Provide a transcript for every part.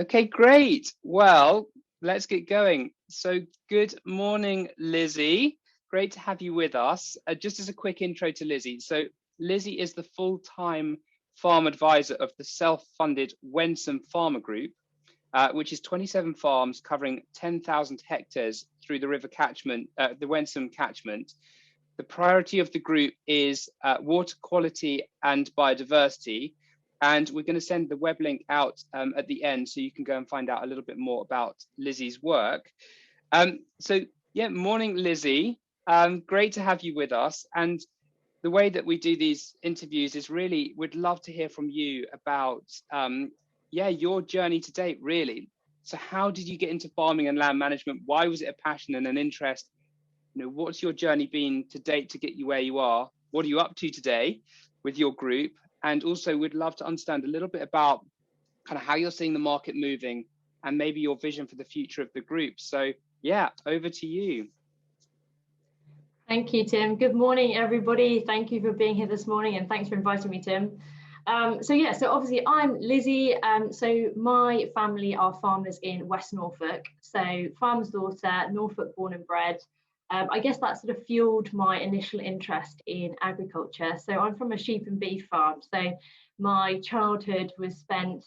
Okay, great. Well, let's get going. So good morning, Lizzie. Great to have you with us. Just as a quick intro to Lizzie. So Lizzie is the full-time farm advisor of the self-funded Wensum Farmer Group, which is 27 farms covering 10,000 hectares through the river catchment, the Wensum catchment. The priority of the group is water quality and biodiversity. And we're going to send the web link out at the end so you can go and find out a little bit more about Lizzie's work. So yeah, morning, Lizzie. Great to have you with us. And the way that we do these interviews is really, we'd love to hear from you about, your journey to date, really. So how did you get into farming and land management? Why was it a passion and an interest? You know, what's your journey been to date to get you where you are? What are you up to today with your group? And also we'd love to understand a little bit about kind of how you're seeing the market moving and maybe your vision for the future of the group. So yeah, over to you. Thank you, Tim. Good morning, everybody. Thank you for being here this morning and thanks for inviting me, Tim. So obviously I'm Lizzie. So my family are farmers in West Norfolk. So farmer's daughter, Norfolk born and bred. I guess that sort of fueled my initial interest in agriculture. So I'm from a sheep and beef farm. So my childhood was spent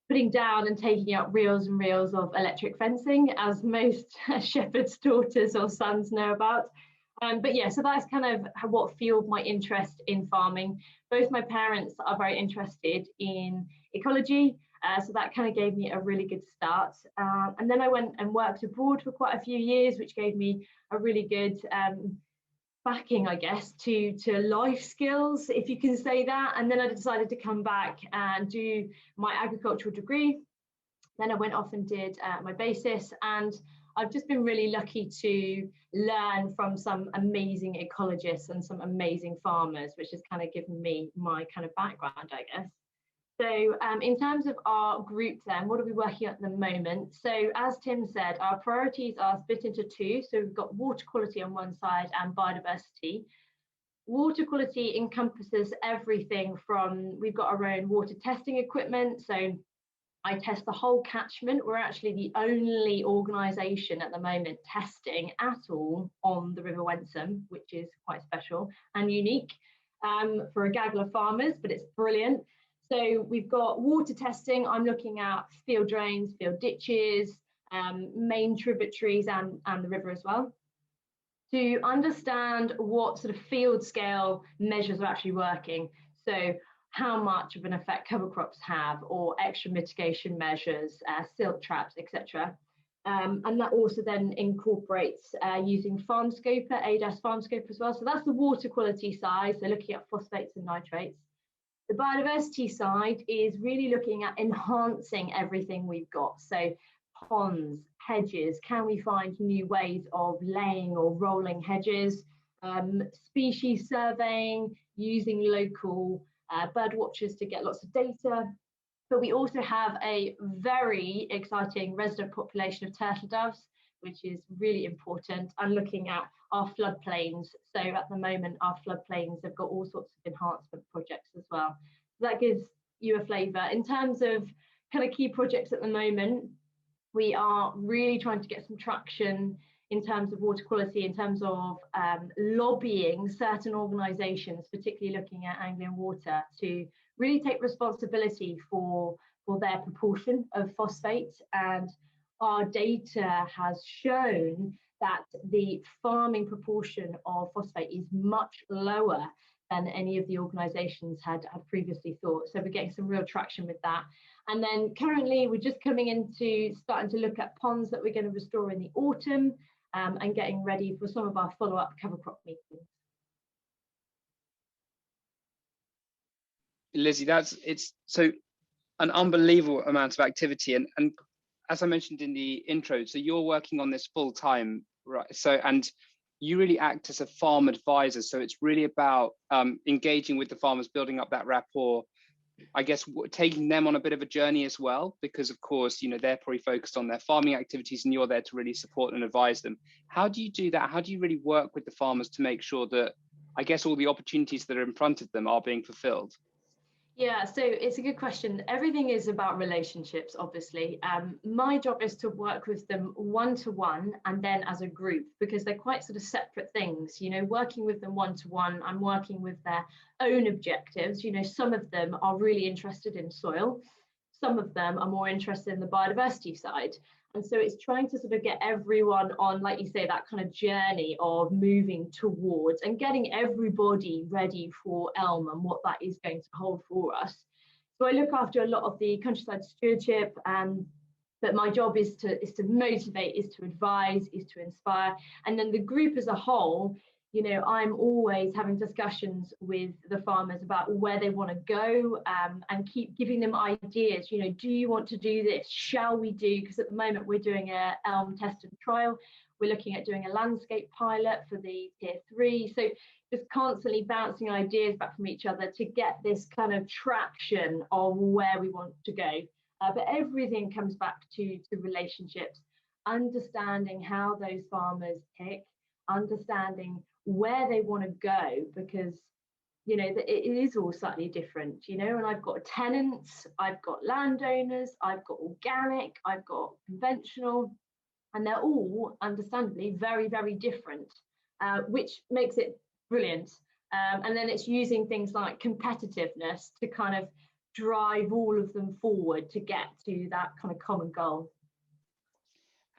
putting down and taking up reels and reels of electric fencing, as most shepherd's daughters or sons know about. But yeah, so that's kind of what fueled my interest in farming. Both my parents are very interested in ecology, so that kind of gave me a really good start. And then I went and worked abroad for quite a few years, which gave me a really good backing, I guess, to life skills, if you can say that. And then I decided to come back and do my agricultural degree. Then I went off and did my basis, and I've just been really lucky to learn from some amazing ecologists and some amazing farmers, which has kind of given me my kind of background, I guess. So in terms of our group then, what are we working at the moment? So as Tim said, our priorities are split into two. So we've got water quality on one side and biodiversity. Water quality encompasses everything from, we've got our own water testing equipment. So I test the whole catchment. We're actually the only organisation at the moment testing at all on the River Wensum, which is quite special and unique for a gaggle of farmers, but it's brilliant. So we've got water testing. I'm looking at field drains, field ditches, main tributaries and the river as well, to understand what sort of field scale measures are actually working. So how much of an effect cover crops have, or extra mitigation measures, silt traps, etc. And that also then incorporates using FarmScoper, ADAS FarmScoper as well. So that's the water quality side, so looking at phosphates and nitrates. The biodiversity side is really looking at enhancing everything we've got. So ponds, hedges, can we find new ways of laying or rolling hedges? Species surveying, using local bird watchers to get lots of data. But we also have a very exciting resident population of turtle doves, which is really important, and looking at our floodplains. So at the moment, our floodplains have got all sorts of enhancement projects as well. So that gives you a flavour. In terms of kind of key projects at the moment, we are really trying to get some traction in terms of water quality, in terms of lobbying certain organisations, particularly looking at Anglian Water, to really take responsibility for their proportion of phosphate. And our data has shown that the farming proportion of phosphate is much lower than any of the organisations had previously thought. So we're getting some real traction with that. And then currently we're just coming into starting to look at ponds that we're going to restore in the autumn, and getting ready for some of our follow-up cover crop meetings. Lizzie, it's so an unbelievable amount of activity. And as I mentioned in the intro, so you're working on this full time, right? So, and you really act as a farm advisor. So it's really about engaging with the farmers, building up that rapport, I guess, taking them on a bit of a journey as well, because of course, you know, they're probably focused on their farming activities and you're there to really support and advise them. How do you do that? How do you really work with the farmers to make sure that, I guess, all the opportunities that are in front of them are being fulfilled? Yeah, so it's a good question. Everything is about relationships, obviously. My job is to work with them one to one and then as a group, because they're quite sort of separate things. You know, working with them one to one, I'm working with their own objectives. You know, some of them are really interested in soil, some of them are more interested in the biodiversity side. And so it's trying to sort of get everyone on, like you say, that kind of journey of moving towards and getting everybody ready for Elm and what that is going to hold for us. So I look after a lot of the countryside stewardship, but my job is to motivate, is to advise, is to inspire, and then the group as a whole. You know, I'm always having discussions with the farmers about where they want to go, and keep giving them ideas. You know, do you want to do this? Shall we do? Because at the moment we're doing a elm test and trial. We're looking at doing a landscape pilot for the tier 3. So just constantly bouncing ideas back from each other to get this kind of traction of where we want to go. But everything comes back to relationships, understanding how those farmers tick, understanding where they want to go, because you know it is all slightly different, you know. And I've got tenants, I've got landowners, I've got organic, I've got conventional, and they're all understandably very, very different, which makes it brilliant. And then it's using things like competitiveness to kind of drive all of them forward to get to that kind of common goal.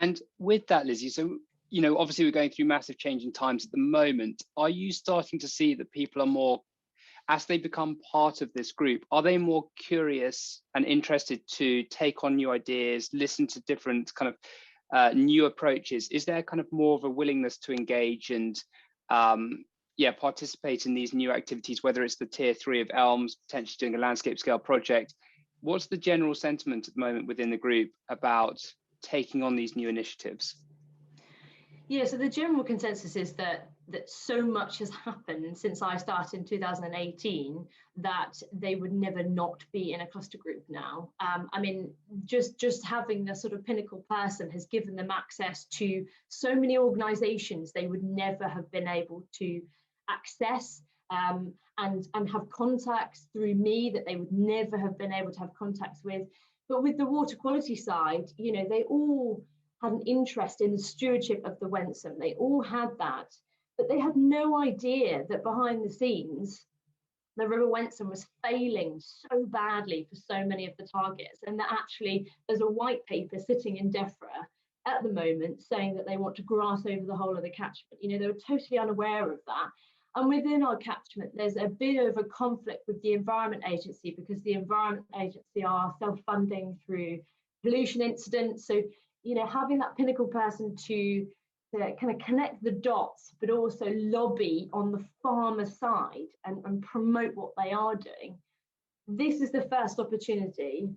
And with that, Lizzie, so, you know, obviously we're going through massive changing times at the moment. Are you starting to see that people are more, as they become part of this group, are they more curious and interested to take on new ideas, listen to different kind of new approaches? Is there kind of more of a willingness to engage and participate in these new activities, whether it's the tier 3 of elms, potentially doing a landscape scale project? What's the general sentiment at the moment within the group about taking on these new initiatives? Yeah, so the general consensus is that so much has happened since I started in 2018 that they would never not be in a cluster group now. I mean, just having the sort of pinnacle person has given them access to so many organisations they would never have been able to access, and have contacts through me that they would never have been able to have contacts with. But with the water quality side, you know, they all had an interest in the stewardship of the Wensum. They all had that, but they had no idea that behind the scenes, the River Wensum was failing so badly for so many of the targets, and that actually there's a white paper sitting in DEFRA at the moment saying that they want to grass over the whole of the catchment. You know, they were totally unaware of that. And within our catchment, there's a bit of a conflict with the Environment Agency, because the Environment Agency are self-funding through pollution incidents. So, you know, having that pinnacle person to kind of connect the dots, but also lobby on the farmer side and promote what they are doing. This is the first opportunity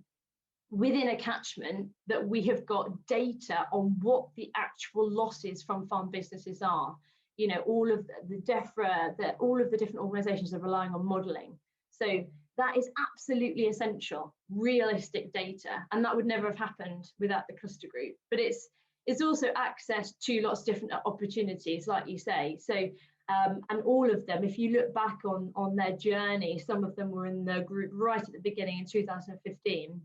within a catchment that we have got data on what the actual losses from farm businesses are. You know, all of the DEFRA, all of the different organisations are relying on modelling. So that is absolutely essential, realistic data, and that would never have happened without the cluster group. But it's also access to lots of different opportunities, like you say. So and all of them, if you look back on their journey, some of them were in the group right at the beginning in 2015.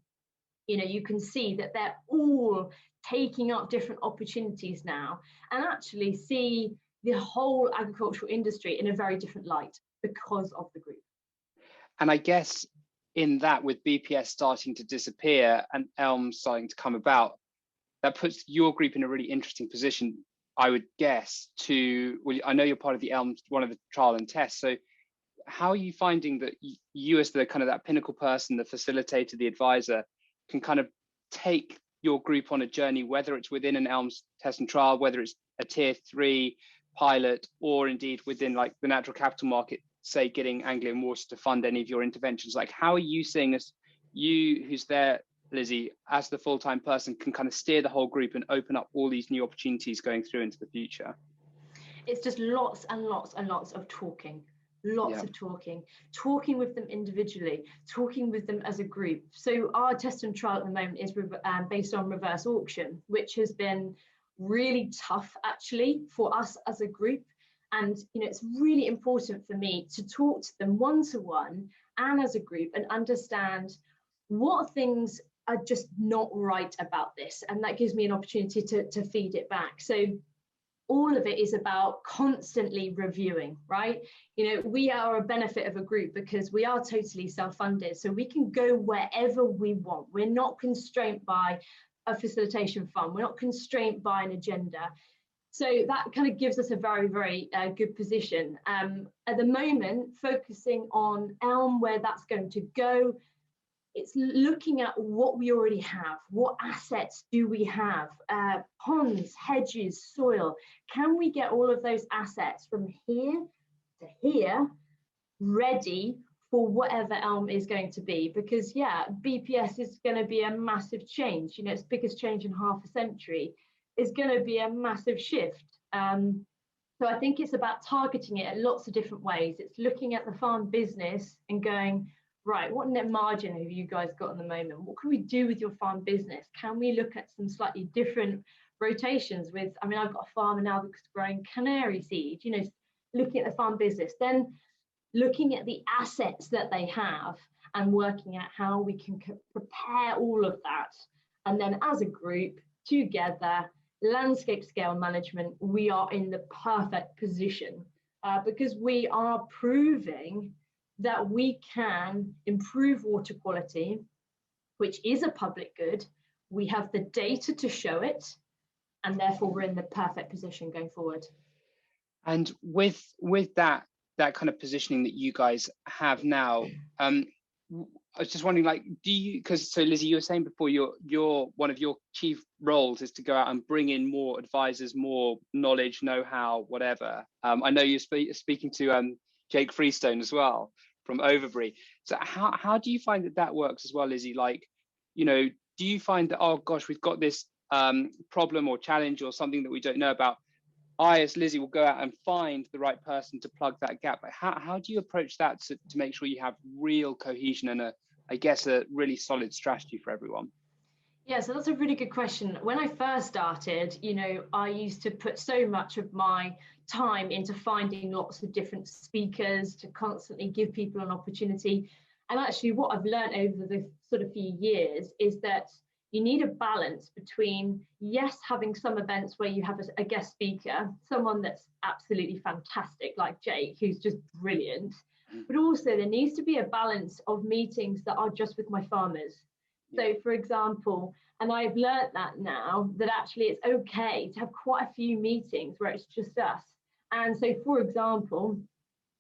You know, you can see that they're all taking up different opportunities now and actually see the whole agricultural industry in a very different light because of the group. And I guess in that, with BPS starting to disappear and elms starting to come about, that puts your group in a really interesting position, I would guess, well, I know you're part of the elms, one of the trial and tests. So how are you finding that you as the kind of that pinnacle person, the facilitator, the advisor, can kind of take your group on a journey, whether it's within an elms test and trial, whether it's a tier 3 pilot, or indeed within like the natural capital market, say getting Anglian Water to fund any of your interventions? Like, how are you seeing as you, who's there, Lizzie, as the full-time person, can kind of steer the whole group and open up all these new opportunities going through into the future? It's just lots and lots and lots of talking. Lots of talking with them individually, talking with them as a group. So our test and trial at the moment is based on reverse auction, which has been really tough actually for us as a group. And you know, it's really important for me to talk to them one-to-one and as a group and understand what things are just not right about this. And that gives me an opportunity to feed it back. So all of it is about constantly reviewing, right? You know, we are a benefit of a group because we are totally self-funded. So we can go wherever we want. We're not constrained by a facilitation fund. We're not constrained by an agenda. So that kind of gives us a very, very good position. At the moment, focusing on Elm, where that's going to go, it's looking at what we already have. What assets do we have? Ponds, hedges, soil. Can we get all of those assets from here to here ready for whatever Elm is going to be? Because yeah, BPS is going to be a massive change. You know, it's the biggest change in half a century. It's going to be a massive shift. So I think it's about targeting it in lots of different ways. It's looking at the farm business and going, right, what net margin have you guys got at the moment? What can we do with your farm business? Can we look at some slightly different rotations with, I mean, I've got a farmer now that's growing canary seed, you know, looking at the farm business, then looking at the assets that they have and working out how we can prepare all of that. And then as a group together, landscape scale management, we are in the perfect position because we are proving that we can improve water quality, which is a public good. We have the data to show it, and therefore we're in the perfect position going forward. And with that kind of positioning that you guys have now, I was just wondering, like, do you, because so Lizzie, you were saying before, your one of your chief roles is to go out and bring in more advisors, more knowledge, know-how, whatever. I know you're speaking to Jake Freestone as well from Overbury. So how do you find that works as well, Lizzie? Like, you know, do you find that, oh gosh, we've got this problem or challenge or something that we don't know about? I, as Lizzie, will go out and find the right person to plug that gap. Like, how do you approach that to make sure you have real cohesion and I guess a really solid strategy for everyone? Yeah, so that's a really good question. When I first started, you know, I used to put so much of my time into finding lots of different speakers to constantly give people an opportunity. And actually what I've learned over the sort of few years is that you need a balance between, yes, having some events where you have a guest speaker, someone that's absolutely fantastic like Jake, who's just brilliant, but also there needs to be a balance of meetings that are just with my farmers. So for example, and I've learned that now, that actually it's okay to have quite a few meetings where it's just us. And so for example,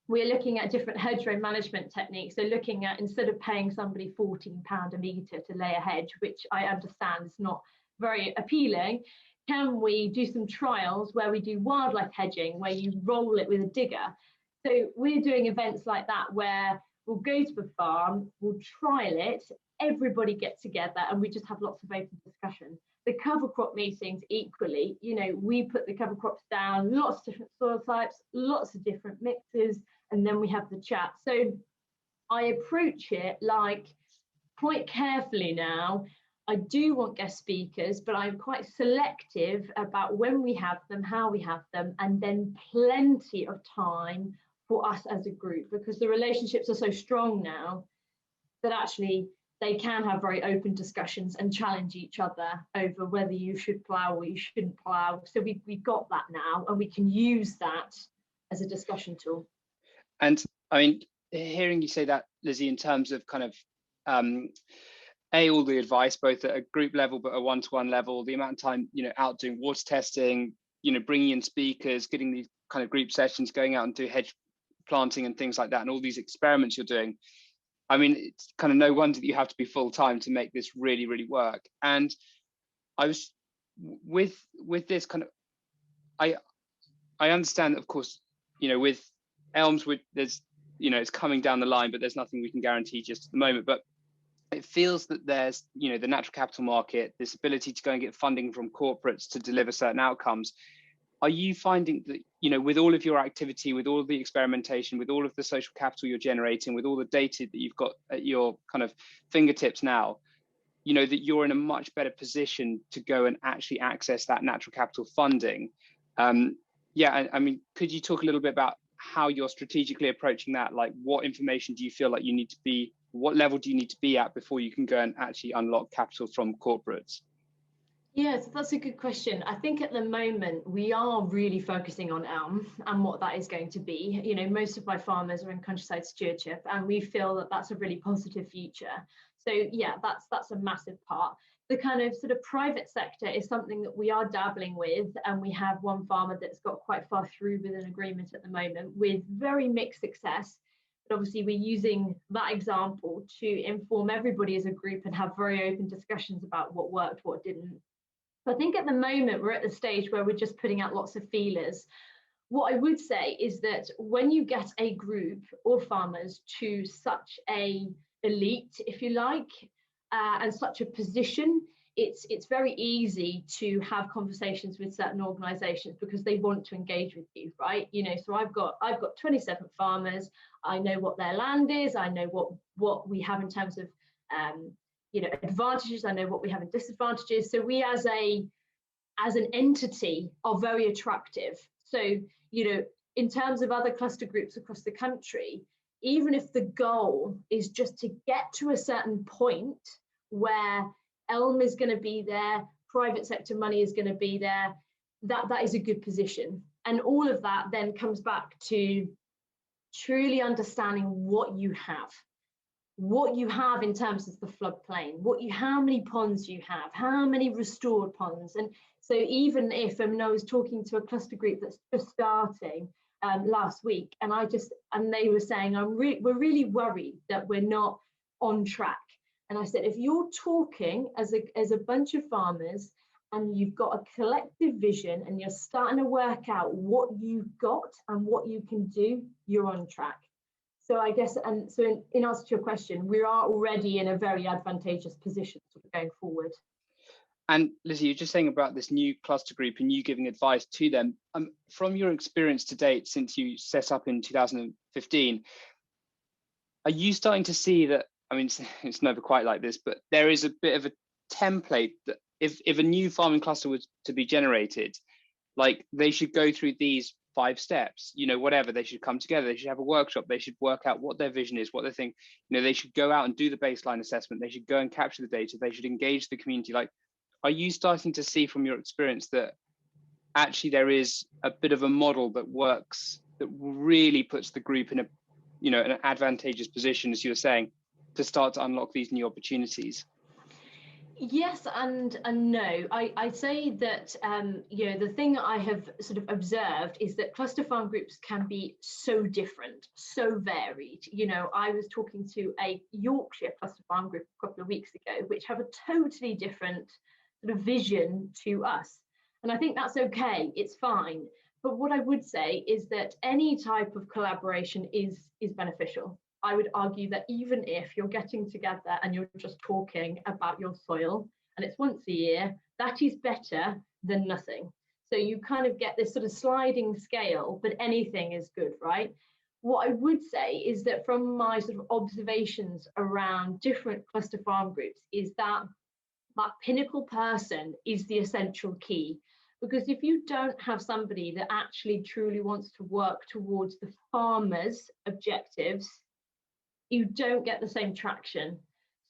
we're looking at different hedgerow management techniques. So looking at, instead of paying somebody £14 a metre to lay a hedge, which I understand is not very appealing, can we do some trials where we do wildlife hedging, where you roll it with a digger? So we're doing events like that where we'll go to the farm, we'll trial it, everybody get together and we just have lots of open discussion. The cover crop meetings equally, you know, we put the cover crops down, lots of different soil types, lots of different mixes, and then we have the chat. So I approach it like quite carefully now. I do want guest speakers, but I'm quite selective about when we have them, how we have them, and then plenty of time for us as a group, because the relationships are so strong now that actually they can have very open discussions and challenge each other over whether you should plough or you shouldn't plough. So we've got that now, and we can use that as a discussion tool. And I mean, hearing you say that, Lizzie, in terms of kind of all the advice, both at a group level but a one-to-one level, the amount of time, you know, out doing water testing, you know, bringing in speakers, getting these kind of group sessions, going out and do hedge planting and things like that, and all these experiments you're doing. I mean, it's kind of no wonder that you have to be full-time to make this really, really work. And I was with this kind of, I understand that, of course, you know, with Elms, there's, you know, it's coming down the line, but there's nothing we can guarantee just at the moment. But it feels that there's, you know, the natural capital market, this ability to go and get funding from corporates to deliver certain outcomes. Are you finding that, you know, with all of your activity, with all of the experimentation, with all of the social capital you're generating, with all the data that you've got at your kind of fingertips now, you know, that you're in a much better position to go and actually access that natural capital funding? Yeah, I mean, could you talk a little bit about how you're strategically approaching that. Like, what information do you feel like you need to be, what level do you need to be at before you can go and actually unlock capital from corporates? Yes, that's a good question. I think at the moment we are really focusing on Elm and what that is going to be. You know, most of my farmers are in countryside stewardship, and we feel that that's a really positive future. So yeah, that's a massive part. The kind of sort of private sector is something that we are dabbling with, and we have one farmer that's got quite far through with an agreement at the moment with very mixed success. But obviously we're using that example to inform everybody as a group and have very open discussions about what worked, what didn't. So I think at the moment we're at the stage where we're just putting out lots of feelers. What I would say is that when you get a group or farmers to such a elite, if you like, and such a position, it's very easy to have conversations with certain organisations because they want to engage with you, right? You know, so I've got 27 farmers. I know what their land is. I know what we have in terms of you know, advantages. I know what we have in disadvantages. So we as an entity are very attractive. So, you know, in terms of other cluster groups across the country, even if the goal is just to get to a certain point where Elm is going to be there, private sector money is going to be there, that is a good position. And all of that then comes back to truly understanding what you have in terms of the floodplain, how many ponds you have, how many restored ponds. And so even if, I mean, I was talking to a cluster group that's just starting last week, and they were saying, we're really worried that we're not on track. And I said, if you're talking as a bunch of farmers and you've got a collective vision and you're starting to work out what you've got and what you can do, you're on track. So I guess, and so in answer to your question, we are already in a very advantageous position sort of going forward. And Lizzie, you're just saying about this new cluster group and you giving advice to them. From your experience to date, since you set up in 2015, are you starting to see that, I mean, it's never quite like this, but there is a bit of a template that if a new farming cluster was to be generated, like they should go through these 5 steps, you know, whatever, they should come together, they should have a workshop, they should work out what their vision is, what they think, you know, they should go out and do the baseline assessment, they should go and capture the data, they should engage the community. Like, are you starting to see from your experience that actually there is a bit of a model that works, that really puts the group in a, you know, an advantageous position, as you were saying, to start to unlock these new opportunities? Yes and no. I'd say that you know, the thing that I have sort of observed is that cluster farm groups can be so different, so varied. You know, I was talking to a Yorkshire cluster farm group a couple of weeks ago, which have a totally different sort of vision to us. And I think that's okay, it's fine. But what I would say is that any type of collaboration is beneficial. I would argue that even if you're getting together and you're just talking about your soil and it's once a year, that is better than nothing. So you kind of get this sort of sliding scale, but anything is good, right? What I would say is that from my sort of observations around different cluster farm groups is that pinnacle person is the essential key. Because if you don't have somebody that actually truly wants to work towards the farmer's objectives, you don't get the same traction.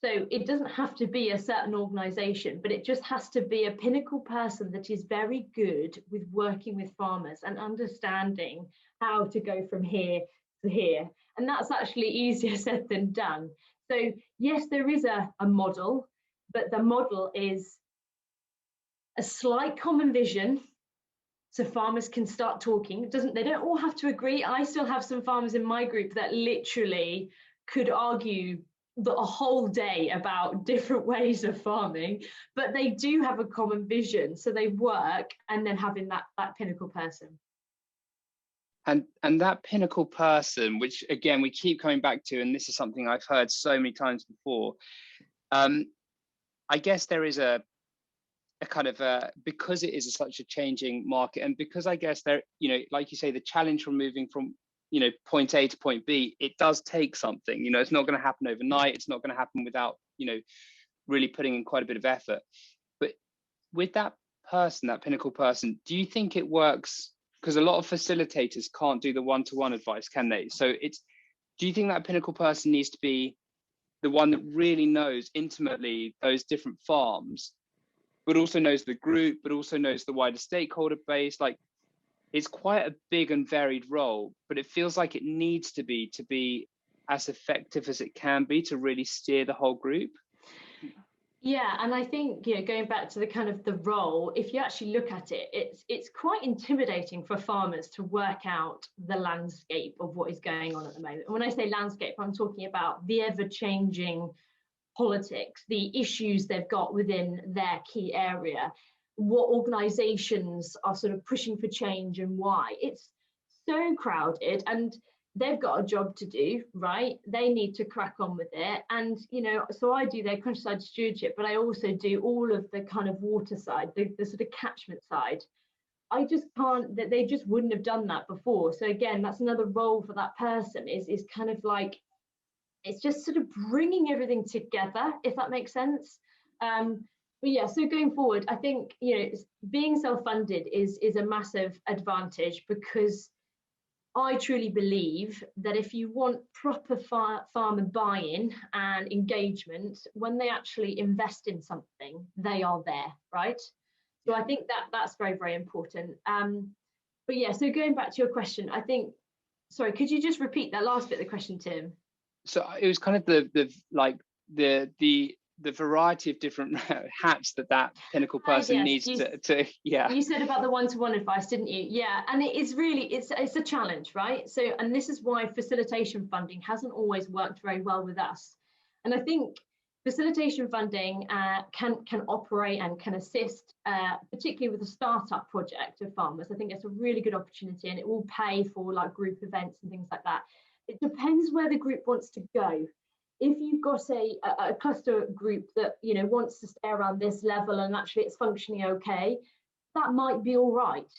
So it doesn't have to be a certain organization, but it just has to be a pinnacle person that is very good with working with farmers and understanding how to go from here to here. And that's actually easier said than done. So yes, there is a model, but the model is a slight common vision so farmers can start talking. They don't all have to agree. I still have some farmers in my group that literally could argue a whole day about different ways of farming, but they do have a common vision, so they work, and then having that pinnacle person. And that pinnacle person, which again we keep coming back to, and this is something I've heard so many times before, I guess there is a kind of because it is such a changing market, and because I guess there, you know, like you say, the challenge from moving from, you know, point A to point B, it does take something. You know, it's not going to happen overnight. It's not going to happen without, you know, really putting in quite a bit of effort. But with that person, that pinnacle person, do you think it works because a lot of facilitators can't do the one-to-one advice, can they? So do you think that pinnacle person needs to be the one that really knows intimately those different farms, but also knows the group, but also knows the wider stakeholder base? Like, it's quite a big and varied role, but it feels like it needs to be as effective as it can be to really steer the whole group. Yeah, and I think, you know, going back to the kind of the role, if you actually look at it, it's quite intimidating for farmers to work out the landscape of what is going on at the moment. And when I say landscape, I'm talking about the ever-changing politics, the issues they've got within their key area, what organisations are sort of pushing for change and why. It's so crowded, and they've got a job to do, right? They need to crack on with it. And, you know, so I do their countryside stewardship, but I also do all of the kind of water side, the sort of catchment side. I just can't, that they just wouldn't have done that before. So again, that's another role for that person, is kind of like, it's just sort of bringing everything together, if that makes sense. But yeah, so going forward, I think, you know, being self-funded is a massive advantage, because I truly believe that if you want proper farmer buy-in and engagement, when they actually invest in something, they are there, right? So I think that's very, very important. But yeah, so going back to your question, I think, sorry, could you just repeat that last bit of the question, Tim? So it was kind of the variety of different hats that pinnacle person needs to yeah. You said about the one-to-one advice, didn't you? Yeah, and it is really, it's a challenge, right? So, and this is why facilitation funding hasn't always worked very well with us. And I think facilitation funding can operate and can assist, particularly with a startup project of farmers. I think it's a really good opportunity, and it will pay for like group events and things like that. It depends where the group wants to go. If you've got a cluster group that, you know, wants to stay around this level and actually it's functioning okay, that might be all right.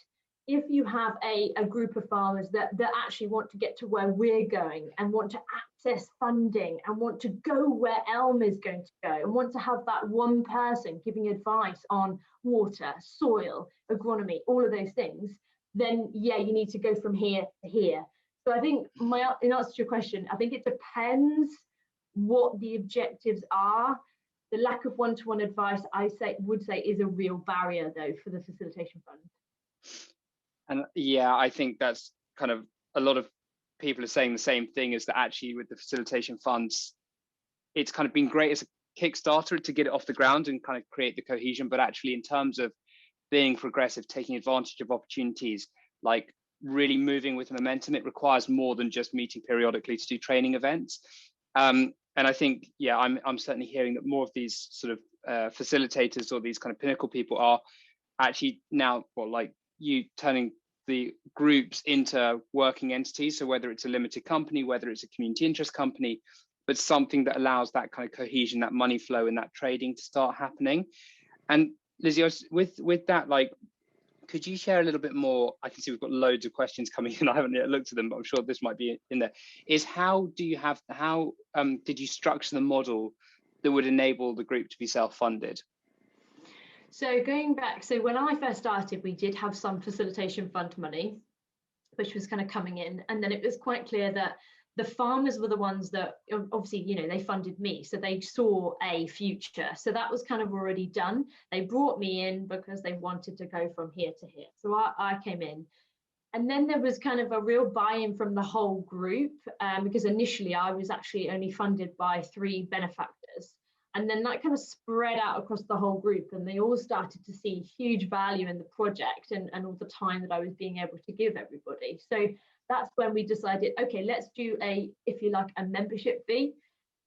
If you have a group of farmers that actually want to get to where we're going and want to access funding and want to go where Elm is going to go and want to have that one person giving advice on water, soil, agronomy, all of those things, then yeah, you need to go from here to here. So I think in answer to your question, I think it depends what the objectives are. The lack of one-to-one advice, I would say, is a real barrier though for the facilitation fund. And yeah, I think that's kind of, a lot of people are saying the same thing, is that actually with the facilitation funds, it's kind of been great as a Kickstarter to get it off the ground and kind of create the cohesion, but actually in terms of being progressive, taking advantage of opportunities, like really moving with momentum, it requires more than just meeting periodically to do training events. And I think, yeah, I'm certainly hearing that more of these sort of facilitators or these kind of pinnacle people are actually now, well, like you, turning the groups into working entities. So whether it's a limited company, whether it's a community interest company, but something that allows that kind of cohesion, that money flow and that trading to start happening. And Lizzie, with that, like, could you share a little bit more? I can see we've got loads of questions coming in. I haven't yet looked at them, but I'm sure this might be in there. Is how did you structure the model that would enable the group to be self-funded? So going back, so when I first started, we did have some facilitation fund money, which was kind of coming in. And then it was quite clear that the farmers were the ones that obviously, you know, they funded me. So they saw a future. So that was kind of already done. They brought me in because they wanted to go from here to here. So I came in. And then there was kind of a real buy-in from the whole group, because initially I was actually only funded by 3 benefactors. And then that kind of spread out across the whole group, and they all started to see huge value in the project and all the time that I was being able to give everybody. So that's when we decided, okay, let's do if you like, a membership fee.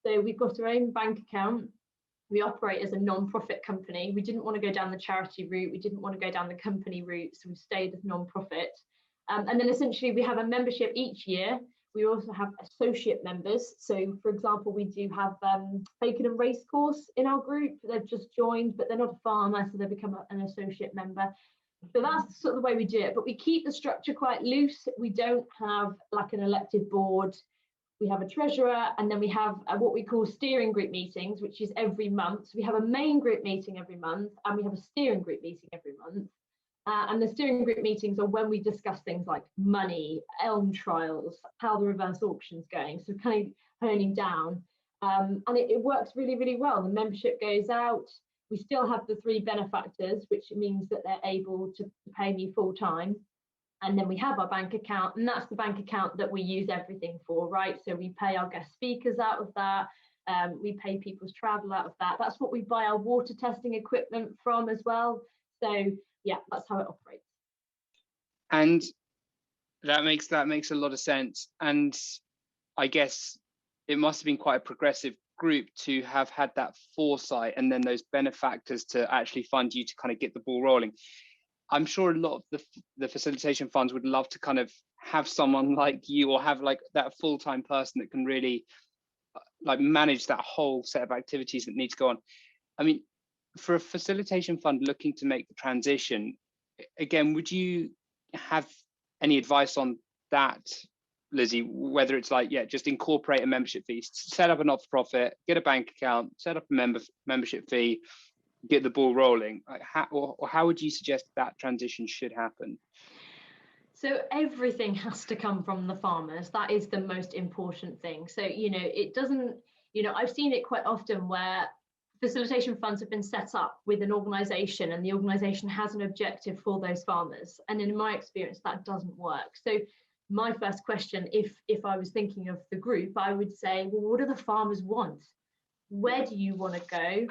So we've got our own bank account. We operate as a non-profit company. We didn't want to go down the charity route. We didn't want to go down the company route. So we stayed as non-profit. And then essentially we have a membership each year. We also have associate members. So for example, we do have Bacon and Racecourse in our group. They've just joined, but they're not a farmer, so they become an associate member. So that's sort of the way we do it, but we keep the structure quite loose. We don't have like an elected board. We have a treasurer, and then we have what we call steering group meetings, which is every month. So we have a main group meeting every month, and we have a steering group meeting every month. And the steering group meetings are when we discuss things like money, elm trials, how the reverse auction's going, so kind of honing down. And it works really, really well. The membership goes out. We still have the 3 benefactors, which means that they're able to pay me full time. And then we have our bank account, and that's the bank account that we use everything for, right? So we pay our guest speakers out of that. We pay people's travel out of that. That's what we buy our water testing equipment from as well. So yeah, that's how it operates. And that makes a lot of sense. And I guess it must have been quite a progressive group to have had that foresight and then those benefactors to actually fund you to kind of get the ball rolling. I'm sure a lot of the facilitation funds would love to kind of have someone like you, or have like that full-time person that can really like manage that whole set of activities that need to go on. I mean, for a facilitation fund looking to make the transition, again, would you have any advice on that, Lizzie? Whether it's like, yeah, just incorporate a membership fee, set up a not-for-profit, get a bank account, set up a membership fee, get the ball rolling. Like how would you suggest that transition should happen? So everything has to come from the farmers. That is the most important thing. So, it doesn't, I've seen it quite often where facilitation funds have been set up with an organisation and the organisation has an objective for those farmers. And in my experience, that doesn't work. So my first question, if I was thinking of the group, I would say, well, what do the farmers want? Where do you want to go?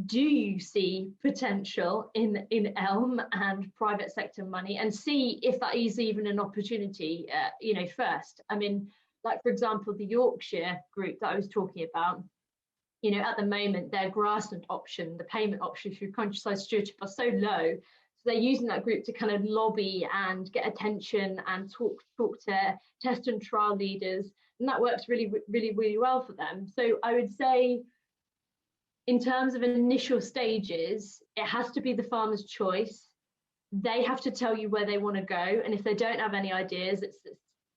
Do you see potential in Elm and private sector money, and see if that is even an opportunity, first. I mean, like, for example, the Yorkshire group that I was talking about, at the moment, their grassland option, the payment option through countryside stewardship are so low. So they're using that group to kind of lobby and get attention and talk to test and trial leaders. And that works really, really, really well for them. So I would say, in terms of initial stages, it has to be the farmer's choice. They have to tell you where they want to go. And if they don't have any ideas, it's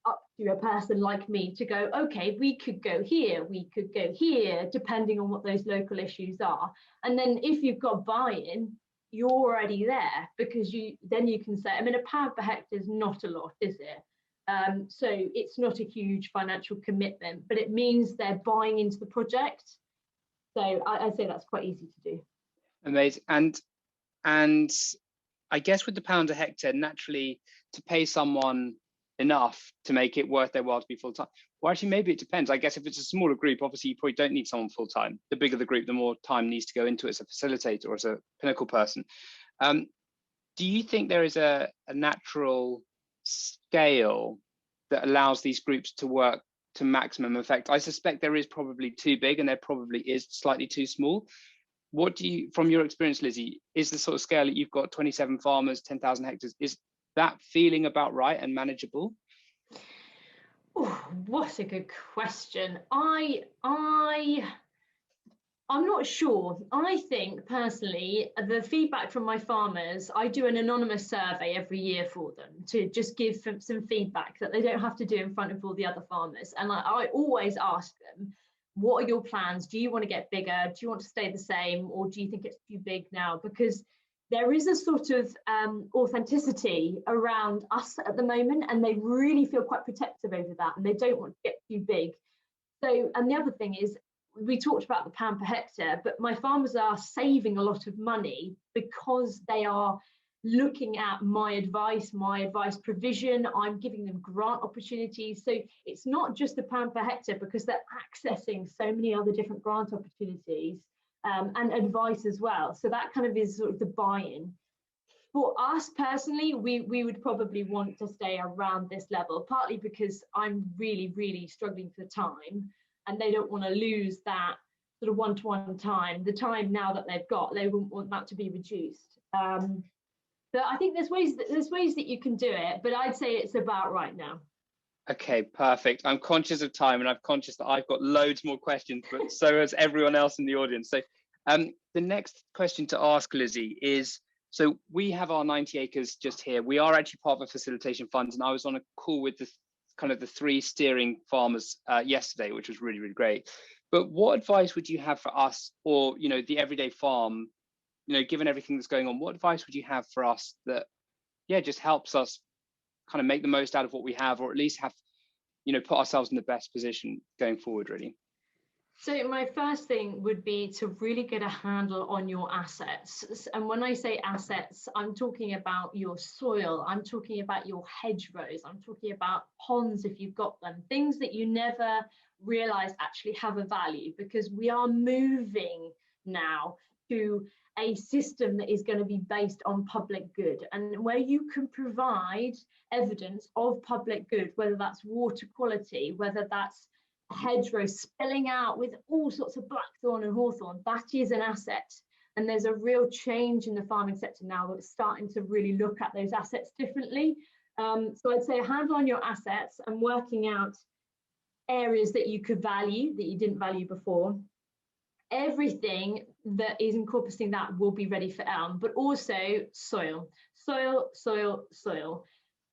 up to a person like me to go, okay, we could go here, we could go here, depending on what those local issues are. And then if you've got buy-in, you're already there, because then you can say, I mean, £1 per hectare is not a lot, is it? So it's not a huge financial commitment, but it means they're buying into the project. So I'd say that's quite easy to do. Amazing. And I guess with the £1 a hectare, naturally, to pay someone enough to make it worth their while to be full-time. Well, actually, maybe it depends. I guess if it's a smaller group, obviously you probably don't need someone full-time. The bigger the group, the more time needs to go into it as a facilitator or as a pinnacle person. Do you think there is a natural scale that allows these groups to work to maximum effect? I suspect there is probably too big, and there probably is slightly too small. What do you, from your experience, Lizzie, is the sort of scale that you've got 27 farmers, 10,000 hectares, is that feeling about right and manageable? Oh, what a good question. I'm not sure. I think personally, the feedback from my farmers, I do an anonymous survey every year for them to just give some feedback that they don't have to do in front of all the other farmers. And I always ask them, what are your plans? Do you want to get bigger? Do you want to stay the same? Or do you think it's too big now? Because there is a sort of authenticity around us at the moment, and they really feel quite protective over that, and they don't want to get too big. So, and the other thing is, we talked about the £1 per hectare, but my farmers are saving a lot of money because they are looking at my advice provision. I'm giving them grant opportunities. So it's not just the £1 per hectare, because they're accessing so many other different grant opportunities and advice as well. So that kind of is sort of the buy-in. For us personally, we would probably want to stay around this level, partly because I'm really, really struggling for time, and they don't want to lose that sort of one-to-one time. The time now that they've got, they wouldn't want that to be reduced. But I think there's ways that you can do it, but I'd say it's about right now. Okay, perfect. I'm conscious of time, and I'm conscious that I've got loads more questions, but so has everyone else in the audience. So the next question to ask, Lizzie, is, so we have our 90 acres just here. We are actually part of a facilitation fund, and I was on a call with the 3 steering farmers yesterday, which was really, really great. But what advice would you have for us, or the everyday farm given everything that's going on, what advice would you have for us that, just helps us kind of make the most out of what we have, or at least have, put ourselves in the best position going forward, really? So my first thing would be to really get a handle on your assets. And when I say assets, I'm talking about your soil, I'm talking about your hedgerows, I'm talking about ponds if you've got them, things that you never realized actually have a value, because we are moving now to a system that is going to be based on public good, and where you can provide evidence of public good, whether that's water quality, whether that's hedgerow spilling out with all sorts of blackthorn and hawthorn, that is an asset. And there's a real change in the farming sector now that's starting to really look at those assets differently. So I'd say a handle on your assets and working out areas that you could value that you didn't value before. Everything that is encompassing that will be ready for elm, but also soil.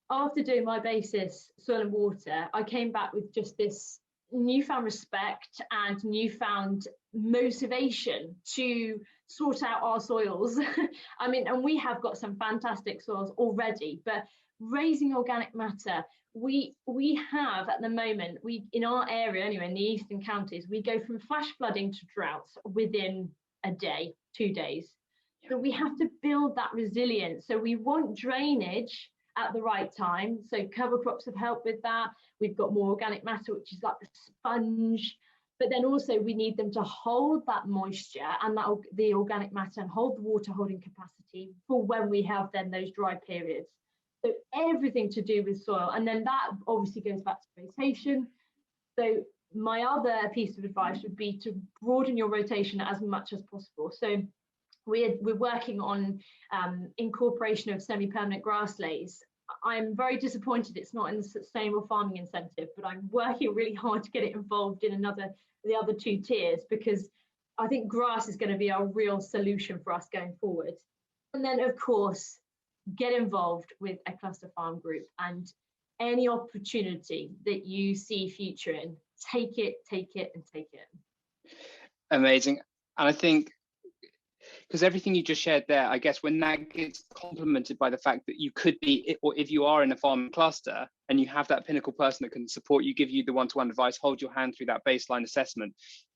After doing my basis, soil and water, I came back with just this newfound respect and newfound motivation to sort out our soils. I mean, and we have got some fantastic soils already, but raising organic matter, we have at the moment, in our area anyway, in the eastern counties, we go from flash flooding to droughts within a day, 2 days. So we have to build that resilience. So we want drainage at the right time. So cover crops have helped with that. We've got more organic matter, which is like a sponge. But then also we need them to hold that moisture and the organic matter, and hold the water holding capacity for when we have then those dry periods. So everything to do with soil. And then that obviously goes back to rotation. So my other piece of advice would be to broaden your rotation as much as possible. So we're working on incorporation of semi-permanent grass lays. I'm very disappointed it's not in the sustainable farming incentive, but I'm working really hard to get it involved in the other 2 tiers, because I think grass is going to be a real solution for us going forward. And then of course, get involved with a cluster farm group, and any opportunity that you see future in, take it and take it. Amazing. And I think, because everything you just shared there, I guess when that gets complemented by the fact that you could be, or if you are in a farming cluster and you have that pinnacle person that can support you, give you the one-to-one advice, hold your hand through that baseline assessment.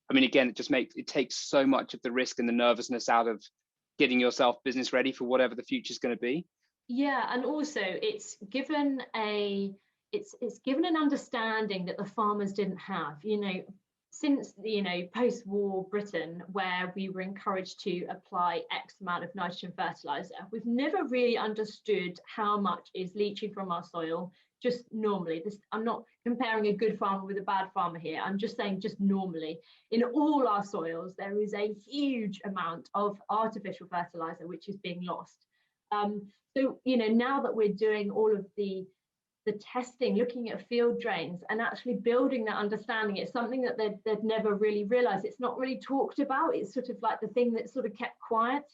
I mean, again, it takes so much of the risk and the nervousness out of getting yourself business ready for whatever the future is going to be. Yeah, and also it's given an understanding that the farmers didn't have, since post-war Britain, where we were encouraged to apply X amount of nitrogen fertilizer. We've never really understood how much is leaching from our soil just normally. I'm not comparing a good farmer with a bad farmer here. I'm just saying, just normally, in all our soils, there is a huge amount of artificial fertilizer which is being lost. So, now that we're doing all of the testing, looking at field drains and actually building that understanding, it's something that they'd never really realized. It's not really talked about. It's sort of like the thing that's sort of kept quiet.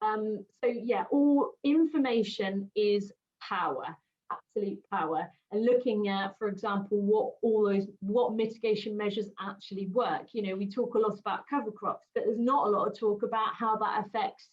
So yeah, all information is power, absolute power. And looking at, for example, what mitigation measures actually work. We talk a lot about cover crops, but there's not a lot of talk about how that affects,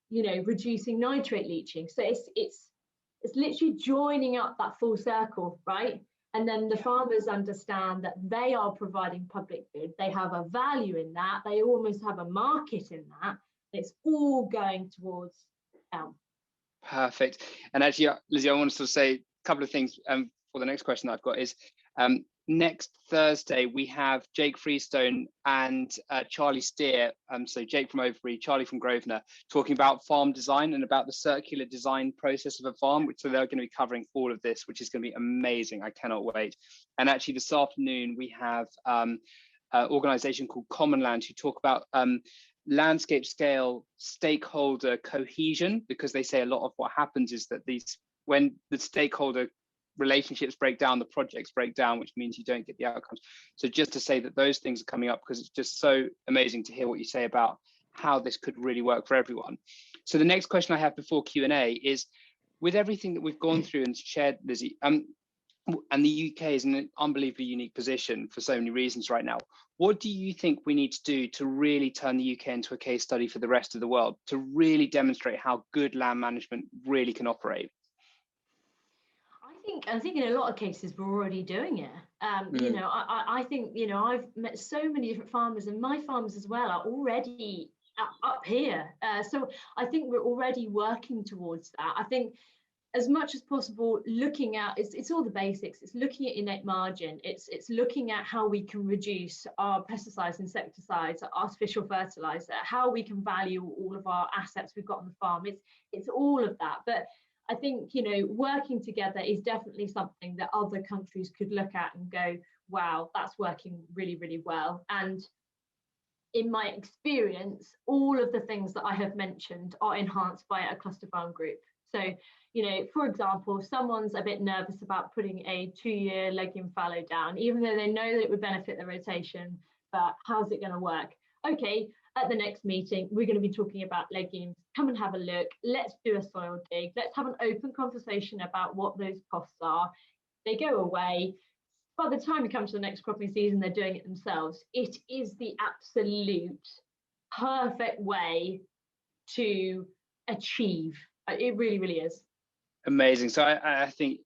reducing nitrate leaching. So it's literally joining up that full circle, right? And then the farmers understand that they are providing public good. They have a value in that. They almost have a market in that. It's all going towards elm. Perfect. And actually, Lizzie, I want to say a couple of things for the next question that I've got is, next Thursday, we have Jake Freestone and Charlie Steer, so Jake from Overbury, Charlie from Grosvenor, talking about farm design and about the circular design process of a farm, so they're going to be covering all of this, which is going to be amazing. I cannot wait. And actually this afternoon, we have an organisation called Common Land who talk about landscape scale stakeholder cohesion, because they say a lot of what happens is that when the stakeholder relationships break down, the projects break down, which means you don't get the outcomes. So just to say that those things are coming up, because it's just so amazing to hear what you say about how this could really work for everyone. So the next question I have before Q&A is, with everything that we've gone through and shared, Lizzie, And the UK is in an unbelievably unique position for so many reasons right now. What do you think we need to do to really turn the UK into a case study for the rest of the world, to really demonstrate how good land management really can operate? I think in a lot of cases we're already doing it. You know, I think, you know, I've met so many different farmers, and my farmers as well are already up here. So I think we're already working towards that. I think as much as possible, looking at it's all the basics. It's looking at your net margin. It's looking at how we can reduce our pesticides, insecticides, artificial fertilizer, how we can value all of our assets we've got on the farm. It's all of that. But I think, you know, working together is definitely something that other countries could look at and go, wow, that's working really, really well. And in my experience, all of the things that I have mentioned are enhanced by a cluster farm group. So, you know, for example, if someone's a bit nervous about putting a 2-year legume fallow down, even though they know that it would benefit the rotation, but how's it going to work? Okay, at the next meeting, we're going to be talking about legumes. Come and have a look. Let's do a soil dig. Let's have an open conversation about what those costs are. They go away. By the time we come to the next cropping season, they're doing it themselves. It is the absolute perfect way to achieve. It really, really is. Amazing. So I think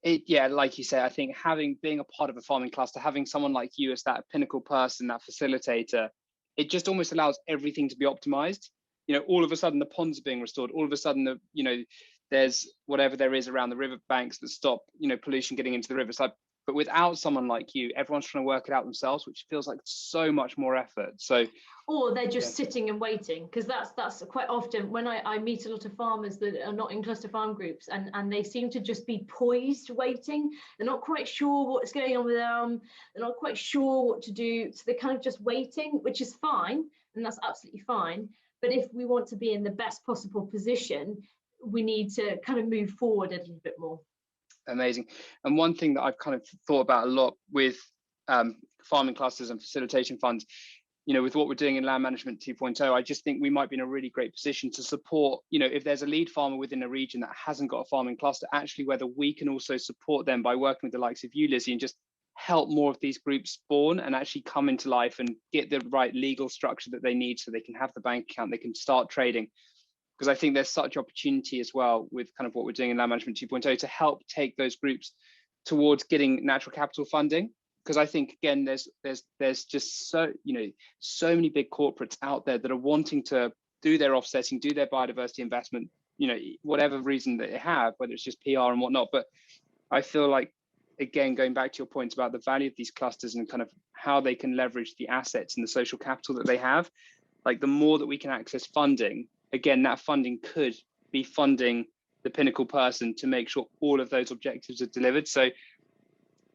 like you say, I think being a part of a farming cluster, having someone like you as that pinnacle person, that facilitator, it just almost allows everything to be optimized. You know, all of a sudden the ponds are being restored. All of a sudden there's whatever there is around the river banks that stop, pollution getting into the river. But without someone like you, everyone's trying to work it out themselves, which feels like so much more effort. So, or they're just sitting and waiting, because that's quite often when I meet a lot of farmers that are not in cluster farm groups, and they seem to just be poised waiting. They're not quite sure what's going on with them. They're not quite sure what to do. So they're kind of just waiting, which is fine. And that's absolutely fine. But if we want to be in the best possible position, we need to kind of move forward a little bit more. Amazing. And one thing that I've kind of thought about a lot with farming clusters and facilitation funds, with what we're doing in Land Management 2.0, I just think we might be in a really great position to support, if there's a lead farmer within a region that hasn't got a farming cluster, actually whether we can also support them by working with the likes of you, Lizzie, and just help more of these groups spawn and actually come into life and get the right legal structure that they need so they can have the bank account, they can start trading. Because I think there's such opportunity as well with kind of what we're doing in Land Management 2.0 to help take those groups towards getting natural capital funding. Because I think, again, there's just so many big corporates out there that are wanting to do their offsetting, do their biodiversity investment, whatever reason that they have, whether it's just PR and whatnot. But I feel like, again, going back to your point about the value of these clusters and kind of how they can leverage the assets and the social capital that they have, like the more that we can access funding, again, that funding could be funding the pinnacle person to make sure all of those objectives are delivered. So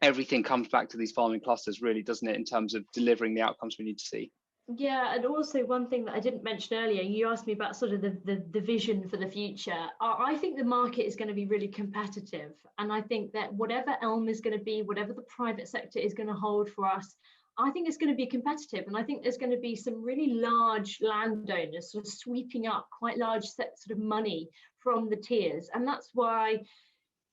everything comes back to these farming clusters, really, doesn't it, in terms of delivering the outcomes we need to see? Yeah, and also one thing that I didn't mention earlier, you asked me about sort of the vision for the future. I think the market is going to be really competitive. And I think that whatever Elm is going to be, whatever the private sector is going to hold for us, I think it's going to be competitive. And I think there's going to be some really large landowners sort of sweeping up quite large sets of money from the tiers. And that's why,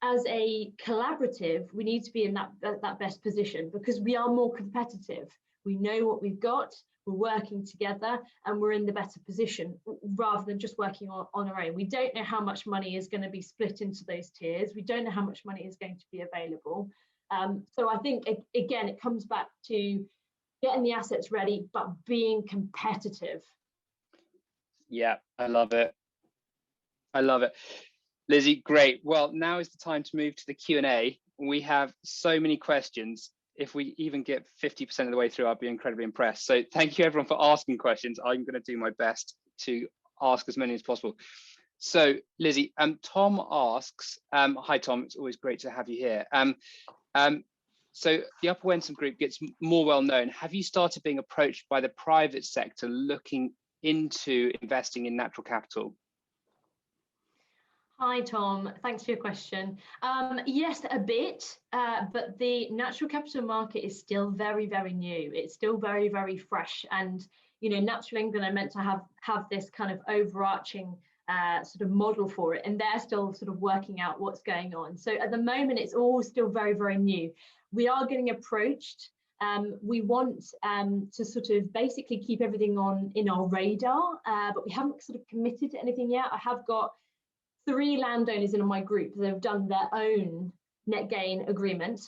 as a collaborative, we need to be in that best position, because we are more competitive. We know what we've got, we're working together, and we're in the better position rather than just working on our own. We don't know how much money is going to be split into those tiers. We don't know how much money is going to be available. So I think, again, it comes back to getting the assets ready, but being competitive. Yeah, I love it. I love it. Lizzie, great. Well, now is the time to move to the Q&A. We have so many questions. If we even get 50% of the way through, I'd be incredibly impressed. So thank you, everyone, for asking questions. I'm going to do my best to ask as many as possible. So, Lizzie, Tom asks, hi, Tom, it's always great to have you here. So the Upper Wensum Group gets more well known. Have you started being approached by the private sector looking into investing in natural capital? Hi, Tom. Thanks for your question. Yes, a bit, but the natural capital market is still very, very new. It's still very, very fresh. And, Natural England are meant to have this kind of overarching sort of model for it, and they're still sort of working out what's going on. So at the moment, it's all still very, very new. We are getting approached. We want to sort of basically keep everything in our radar, but we haven't sort of committed to anything yet. I have got 3 landowners in my group that have done their own net gain agreement.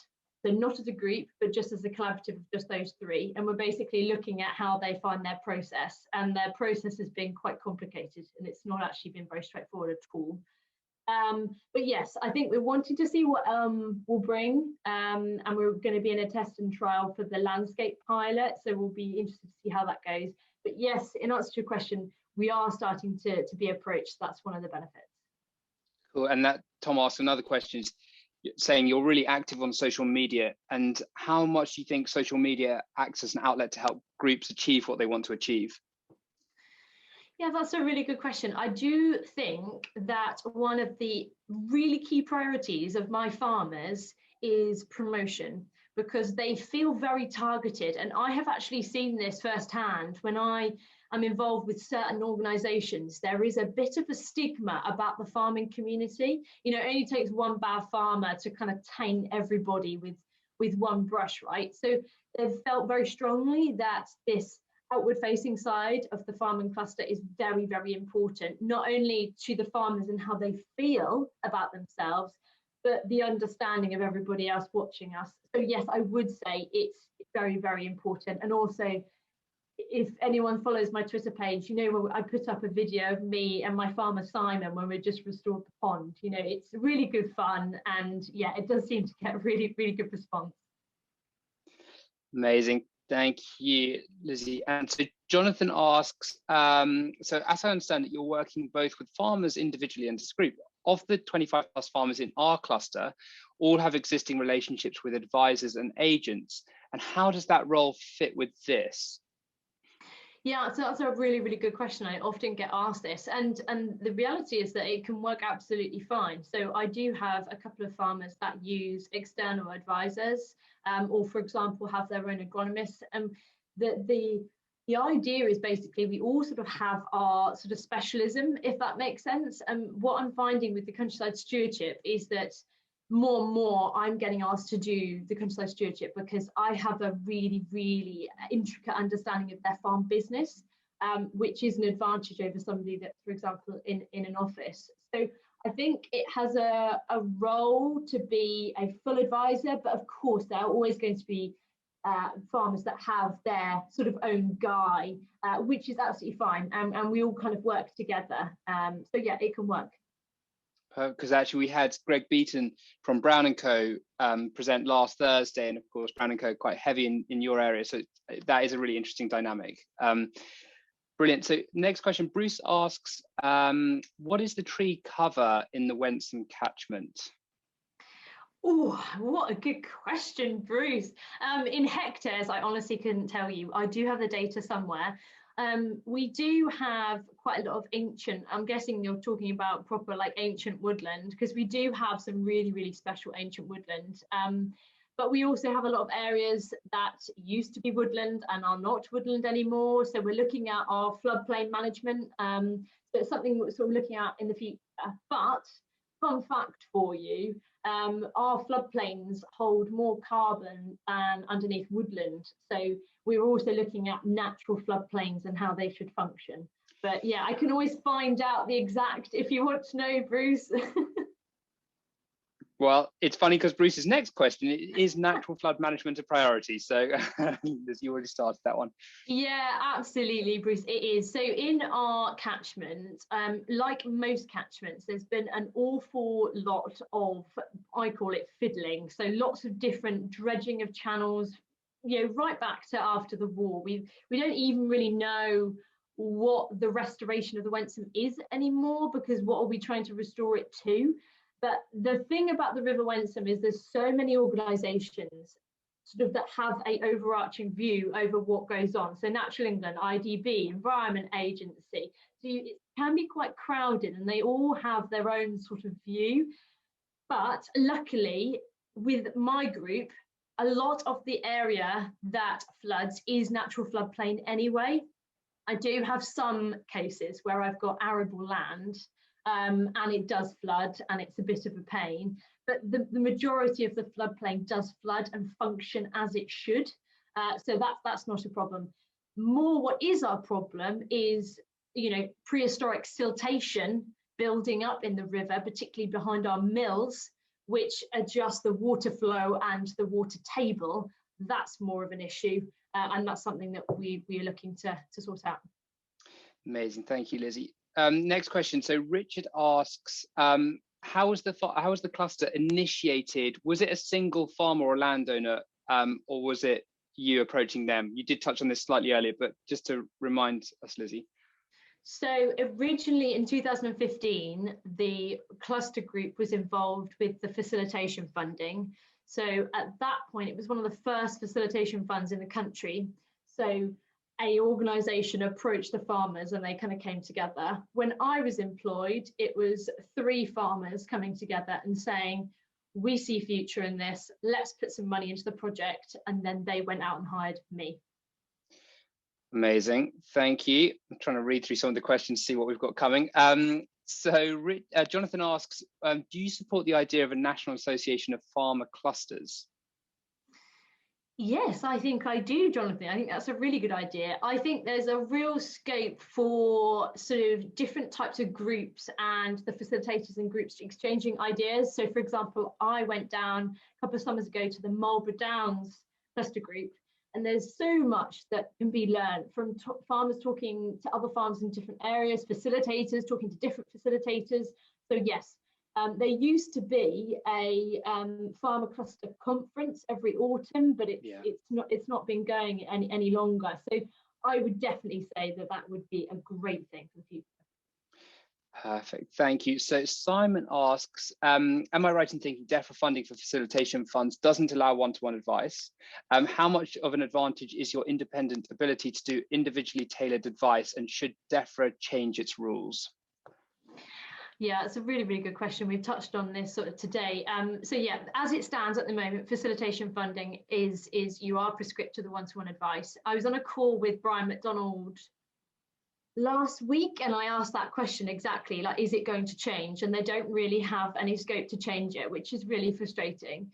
So not as a group, but just as a collaborative of just those 3. And we're basically looking at how they find their process. And their process has been quite complicated, and it's not actually been very straightforward at all. But yes, I think we're wanting to see what we'll bring. And we're going to be in a test and trial for the landscape pilot. So we'll be interested to see how that goes. But yes, in answer to your question, we are starting to be approached. That's one of the benefits. Cool. And that Tom asked another question, is saying you're really active on social media, and how much do you think social media acts as an outlet to help groups achieve what they want to achieve? Yeah, that's a really good question. I do think that one of the really key priorities of my farmers is promotion, because they feel very targeted. And I have actually seen this firsthand when I am involved with certain organizations. There is a bit of a stigma about the farming community. You know, it only takes one bad farmer to kind of taint everybody with one brush, right? So they've felt very strongly that this outward facing side of the farming cluster is very, very important, not only to the farmers and how they feel about themselves, but the understanding of everybody else watching us. So yes, I would say it's very, very important. And also, if anyone follows my Twitter page, you know, I put up a video of me and my farmer Simon when we just restored the pond. You know, it's really good fun, and yeah, it does seem to get really, really good response. Amazing. Thank you, Lizzie. And so Jonathan asks, so as I understand it, you're working both with farmers individually and as a group. Of the 25 plus farmers in our cluster, all have existing relationships with advisors and agents. And how does that role fit with this? Yeah, so that's a really, really good question. I often get asked this, and the reality is that it can work absolutely fine. So I do have a couple of farmers that use external advisors, or for example, have their own agronomists. And the idea is basically we all sort of have our sort of specialism, if that makes sense. And what I'm finding with the countryside stewardship is that more and more I'm getting asked to do the countryside stewardship because I have a really, really intricate understanding of their farm business, which is an advantage over somebody that, for example, in an office. So I think it has a role to be a full advisor, but of course there are always going to be farmers that have their sort of own guy, which is absolutely fine, and we all kind of work together. So yeah, it can work. Because actually we had Greg Beaton from Brown & Co present last Thursday, and of course Brown & Co quite heavy in your area, so that is a really interesting dynamic. Brilliant. So next question, Bruce asks, what is the tree cover in the Wensum catchment? Oh, what a good question, Bruce. In hectares, I honestly couldn't tell you. I do have the data somewhere. We do have quite a lot of ancient, I'm guessing you're talking about proper like ancient woodland, because we do have some really, really special ancient woodland. But we also have a lot of areas that used to be woodland and are not woodland anymore. So we're looking at our floodplain management. So it's something we're sort of looking at in the future. But fun fact for you, our floodplains hold more carbon than underneath woodland. So we're also looking at natural floodplains and how they should function. But yeah, I can always find out the exact if you want to know, Bruce. Well, it's funny because Bruce's next question is natural flood management a priority? So you already started that one. Yeah, absolutely, Bruce, it is. So in our catchment, like most catchments, there's been an awful lot of, I call it fiddling. So lots of different dredging of channels, you know, right back to after the war. We don't even really know what the restoration of the Wensum is anymore, because what are we trying to restore it to? But the thing about the River Wensum is there's so many organisations sort of that have a overarching view over what goes on. So Natural England, IDB, Environment Agency. So it can be quite crowded and they all have their own sort of view. But luckily, with my group, a lot of the area that floods is natural floodplain anyway. I do have some cases where I've got arable land and it does flood and it's a bit of a pain, but the majority of the floodplain does flood and function as it should. So that's not a problem. More what is our problem is, prehistoric siltation building up in the river, particularly behind our mills, which adjust the water flow and the water table. That's more of an issue, and that's something that we are looking to sort out. Amazing, thank you, Lizzie. Next question. So Richard asks, how was the cluster initiated? Was it a single farmer or landowner, or was it you approaching them? You did touch on this slightly earlier, but just to remind us, Lizzie. So originally in 2015, the cluster group was involved with the facilitation funding. So at that point, it was one of the first facilitation funds in the country. So a organisation approached the farmers and they kind of came together. When I was employed, it was 3 farmers coming together and saying, we see future in this, let's put some money into the project. And then they went out and hired me. Amazing, thank you. I'm trying to read through some of the questions, see what we've got coming. So Jonathan asks, do you support the idea of a national association of farmer clusters? Yes, I think I do, Jonathan. I think that's a really good idea. I think there's a real scope for sort of different types of groups and the facilitators and groups exchanging ideas. So, for example, I went down a couple of summers ago to the Marlborough Downs cluster group, and there's so much that can be learned from farmers talking to other farmers in different areas, facilitators talking to different facilitators. So yes, there used to be a farmer cluster conference every autumn, but it's not been going any longer. So I would definitely say that would be a great thing for the future. Perfect, thank you. So Simon asks, am I right in thinking DEFRA funding for facilitation funds doesn't allow one-to-one advice? How much of an advantage is your independent ability to do individually tailored advice, and should DEFRA change its rules? Yeah, it's a really, really good question. We've touched on this sort of today. So yeah, as it stands at the moment, facilitation funding is you are prescribed to the one-to-one advice. I was on a call with Brian McDonald last week and I asked that question exactly, like, is it going to change? And they don't really have any scope to change it, which is really frustrating.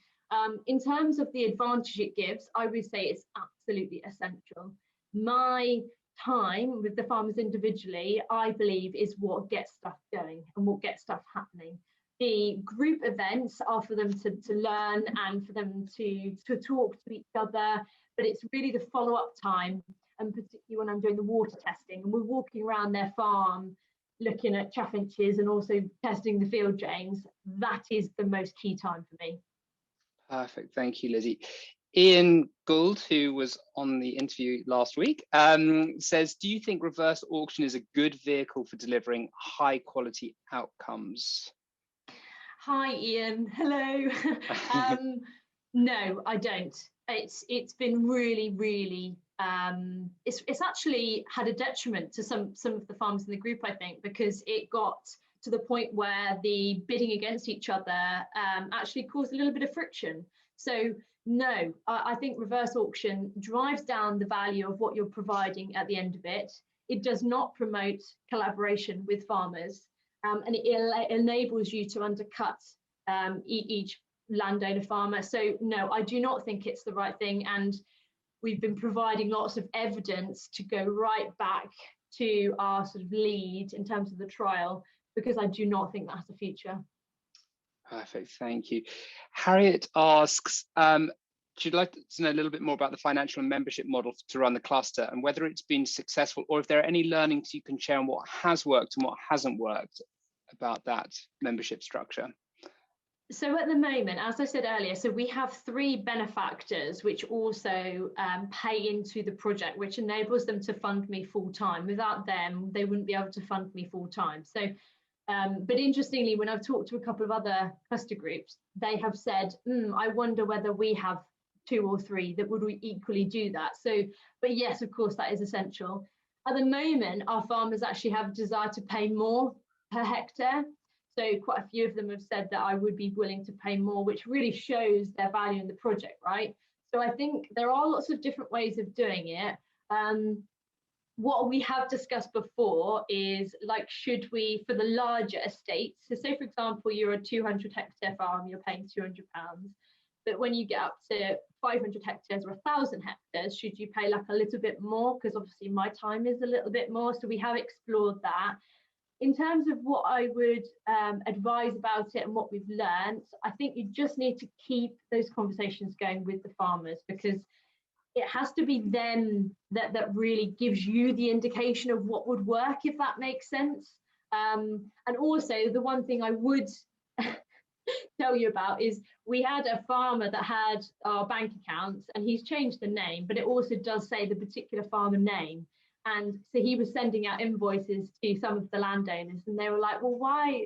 In terms of the advantage it gives, I would say it's absolutely essential. My time with the farmers individually, I believe, is what gets stuff going and what gets stuff happening. The group events are for them to learn and for them to talk to each other, but it's really the follow-up time, and particularly when I'm doing the water testing and we're walking around their farm looking at chaffinches and also testing the field drains, that is the most key time for me. Perfect, thank you, Lizzie. Ian Gould, who was on the interview last week, says, do you think reverse auction is a good vehicle for delivering high quality outcomes? Hi, Ian. Hello. No, I don't. It's been really, really, it's actually had a detriment to some of the farmers in the group, I think, because it got to the point where the bidding against each other actually caused a little bit of friction. So no, I think reverse auction drives down the value of what you're providing at the end of it. It does not promote collaboration with farmers, and it enables you to undercut each landowner farmer. So no, I do not think it's the right thing. And we've been providing lots of evidence to go right back to our sort of lead in terms of the trial, because I do not think that's the future. Perfect, thank you. Harriet asks, she'd like to know a little bit more about the financial and membership model to run the cluster and whether it's been successful, or if there are any learnings you can share on what has worked and what hasn't worked about that membership structure. So at the moment, as I said earlier, so we have 3 benefactors which also pay into the project, which enables them to fund me full time. Without them, they wouldn't be able to fund me full time. So, but interestingly, when I've talked to a couple of other cluster groups, they have said, I wonder whether we have 2 or 3 that would equally do that. So, but yes, of course, that is essential. At the moment, our farmers actually have a desire to pay more per hectare. So quite a few of them have said that I would be willing to pay more, which really shows their value in the project, right? So I think there are lots of different ways of doing it. what we have discussed before is, like, should we, for the larger estates, so say for example you're a 200 hectare farm, you're paying £200, but when you get up to 500 hectares or 1,000 hectares, should you pay like a little bit more, because obviously my time is a little bit more. So we have explored that. In terms of what I would advise about it and what we've learned, I think you just need to keep those conversations going with the farmers, because it has to be them that really gives you the indication of what would work, if that makes sense. And also, the one thing I would tell you about is, we had a farmer that had our bank accounts, and he's changed the name, but it also does say the particular farmer name. And so he was sending out invoices to some of the landowners, and they were like, well, why,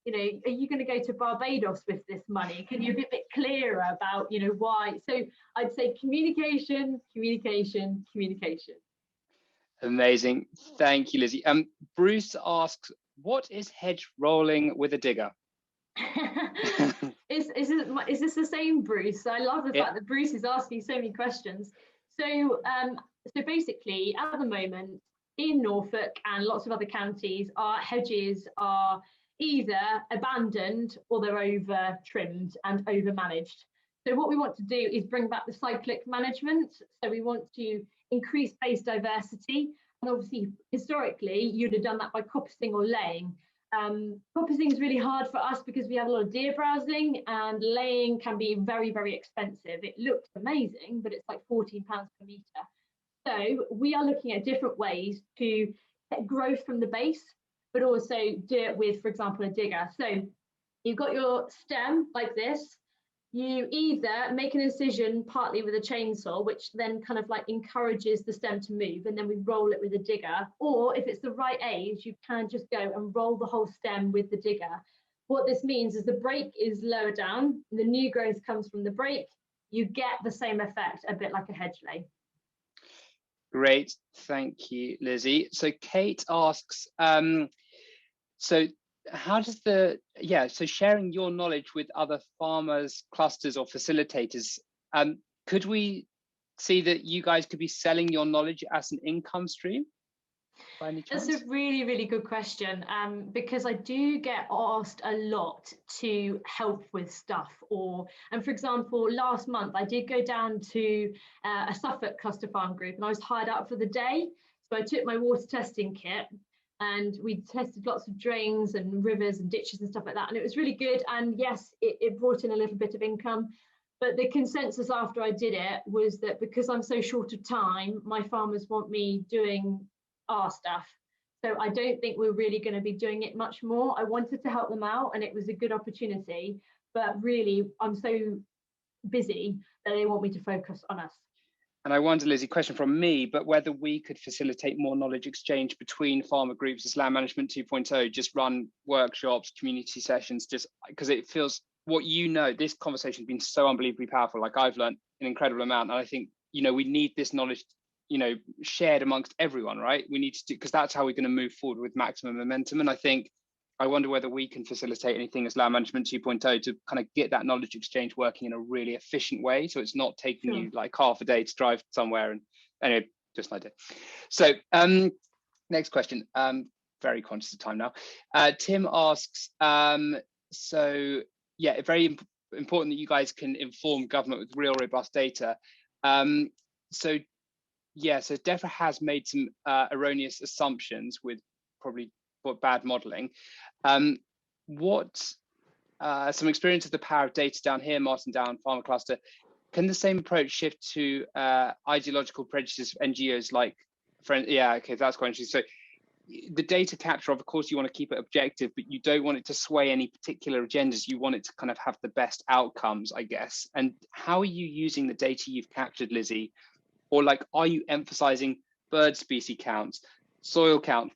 are you going to go to Barbados with this money? Can you be a bit clearer about, why? So I'd say communication, communication, communication. Amazing. Thank you, Lizzie. Bruce asks, what is Hedge rolling with a digger? Is this the same Bruce? I love the fact that Bruce is asking so many questions. So basically, at the moment in Norfolk and lots of other counties, our hedges are either abandoned or they're over trimmed and over managed. So what we want to do is bring back the cyclic management. So we want to increase base diversity, and obviously historically you'd have done that by coppicing or laying. Coppicing is really hard for us because we have a lot of deer browsing, and laying can be very, very expensive. It looks amazing, but it's like £14 per metre. So we are looking at different ways to get growth from the base, but also do it with, for example, a digger. So you've got your stem like this. You either make an incision partly with a chainsaw, which then kind of like encourages the stem to move, and then we roll it with a digger. Or if it's the right age, you can just go and roll the whole stem with the digger. What this means is the break is lower down, the new growth comes from the break. You get the same effect, a bit like a hedge lay. Great, thank you, Lizzie. So Kate asks, so how does so sharing your knowledge with other farmers, clusters or facilitators, could we see that you guys could be selling your knowledge as an income stream by any chance? That's a really, really good question, because I do get asked a lot to help with stuff. And for example, last month I did go down to a Suffolk cluster farm group, and I was hired out for the day. So I took my water testing kit, and we tested lots of drains and rivers and ditches and stuff like that. And it was really good. And yes, it brought in a little bit of income. But the consensus after I did it was that because I'm so short of time, my farmers want me doing our stuff. So I don't think we're really going to be doing it much more. I wanted to help them out, and it was a good opportunity. But really, I'm so busy that they want me to focus on us. And I wonder, Lizzie, question from me, but whether we could facilitate more knowledge exchange between farmer groups as Land Management 2.0, just run workshops, community sessions, just because it feels this conversation has been so unbelievably powerful. Like, I've learned an incredible amount, and I think, we need this knowledge, shared amongst everyone, right? We need to do, because that's how we're going to move forward with maximum momentum. And I wonder whether we can facilitate anything as Land Management 2.0 to kind of get that knowledge exchange working in a really efficient way, so it's not taking you like half a day to drive somewhere. And anyway, just an idea. So next question, very conscious of time now. Tim asks, very important that you guys can inform government with real robust data. So DEFRA has made some erroneous assumptions with probably bad modelling. Some experience of the power of data down here, Martin Down, Farmer Cluster. Can the same approach shift to ideological prejudice of NGOs like that's quite interesting. So the data capture, of course, you want to keep it objective, but you don't want it to sway any particular agendas. You want it to kind of have the best outcomes, I guess. And how are you using the data you've captured, Lizzie? Or are you emphasizing bird species counts, soil count?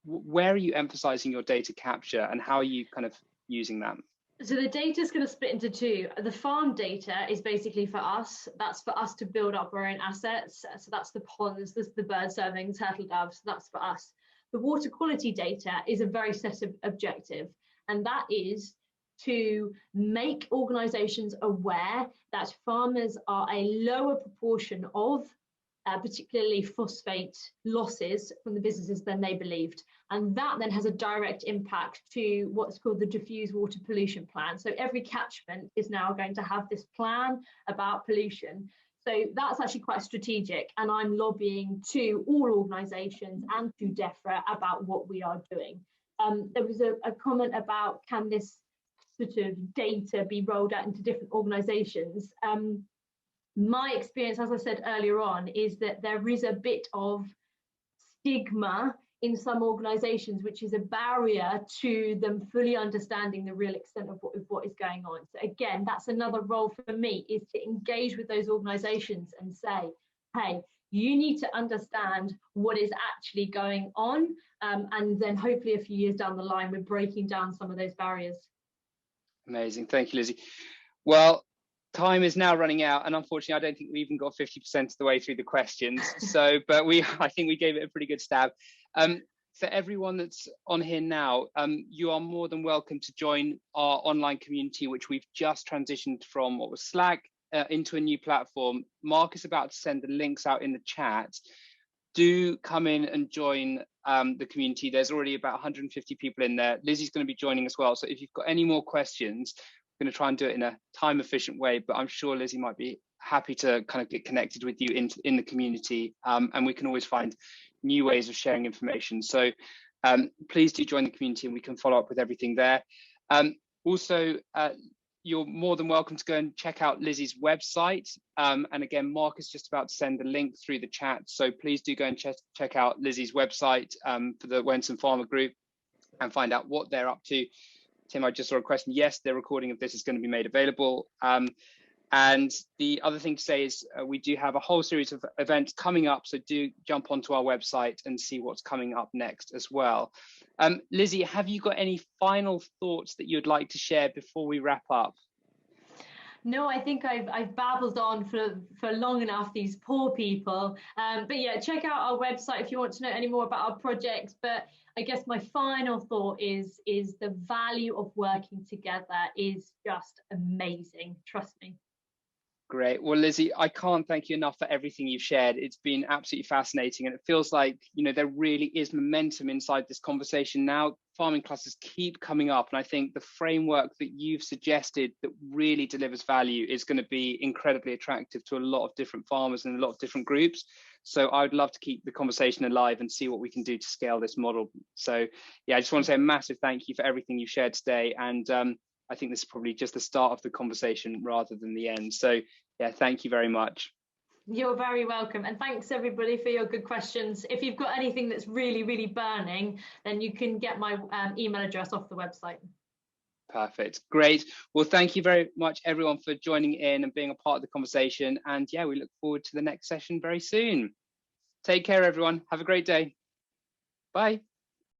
Where are you emphasizing your data capture, and how are you kind of using that? So the data is going to split into two. The farm data is basically for us. That's for us to build up our own assets. So that's the ponds, there's the bird serving, turtle doves. So that's for us. The water quality data is a very set of objective, and that is to make organisations aware that farmers are a lower proportion of particularly phosphate losses from the businesses than they believed. And that then has a direct impact to what's called the diffuse water pollution plan. So every catchment is now going to have this plan about pollution. So that's actually quite strategic, and I'm lobbying to all organisations and to DEFRA about what we are doing. There was a comment about, can this sort of data be rolled out into different organisations? My experience, as I said earlier on, is that there is a bit of stigma in some organisations, which is a barrier to them fully understanding the real extent of what is going on. So again, that's another role for me, is to engage with those organisations and say, hey, you need to understand what is actually going on, and then hopefully a few years down the line, we're breaking down some of those barriers. Amazing. Thank you, Lizzie. Well, time is now running out, and unfortunately I don't think we even got 50% of the way through the questions. So, but I think we gave it a pretty good stab. For everyone that's on here now, you are more than welcome to join our online community, which we've just transitioned from what was Slack into a new platform. Mark is about to send the links out in the chat. Do come in and join the community. There's already about 150 people in there. Lizzie's going to be joining as well. So if you've got any more questions, I'm going to try and do it in a time efficient way, but I'm sure Lizzie might be happy to kind of get connected with you in the community, and we can always find new ways of sharing information. So please do join the community, and we can follow up with everything there. Also, you're more than welcome to go and check out Lizzie's website. And again, Mark is just about to send the link through the chat. So please do go and check out Lizzie's website for the Wenson Farmer Group and find out what they're up to. Tim, I just saw a question. Yes, the recording of this is going to be made available. And the other thing to say is we do have a whole series of events coming up, so do jump onto our website and see what's coming up next as well. Lizzie, have you got any final thoughts that you'd like to share before we wrap up? No, I think I've babbled on for long enough, these poor people. But yeah, check out our website if you want to know any more about our projects. But I guess my final thought is the value of working together is just amazing. Trust me. Great. Well, Lizzie, I can't thank you enough for everything you've shared. It's been absolutely fascinating, and it feels like, you know, there really is momentum inside this conversation now. Farming clusters keep coming up, and I think the framework that you've suggested that really delivers value is going to be incredibly attractive to a lot of different farmers and a lot of different groups. So I would love to keep the conversation alive and see what we can do to scale this model. So yeah, I just want to say a massive thank you for everything you shared today, and I think this is probably just the start of the conversation rather than the end. So yeah, thank you very much. You're very welcome. And thanks everybody for your good questions. If you've got anything that's really, really burning, then you can get my email address off the website. Perfect. Great. Well, thank you very much, everyone, for joining in and being a part of the conversation. And yeah, we look forward to the next session very soon. Take care, everyone. Have a great day. Bye.